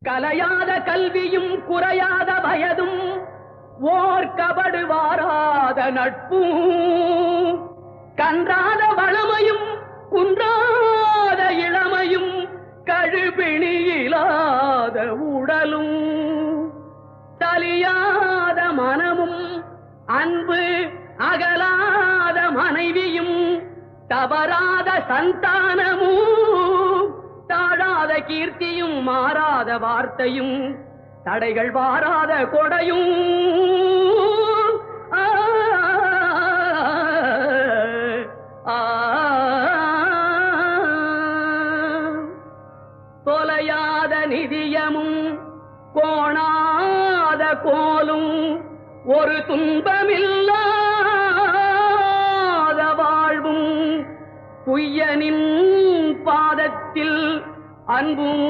கலையாத கல்வியும் குறையாத வயதும் ஓர் கபடு வாராத நட்பும் கன்றாத வளமையும் குன்றாத இளமையும் கழுபிணியிலாத உடலும் தலியாத மனமும் அன்பு அகலாத மனைவியும் தவறாத சந்தானமும் தாழாத கீர்த்தியும் மாறாத வார்த்தையும் தடைகள் வாராத கொடையும் தொலையாத நிதியமும் கோணாத கோலும் ஒரு துன்பமில்லாத வாழ்வும் குய்யனின் பாதத்தில் அன்பும்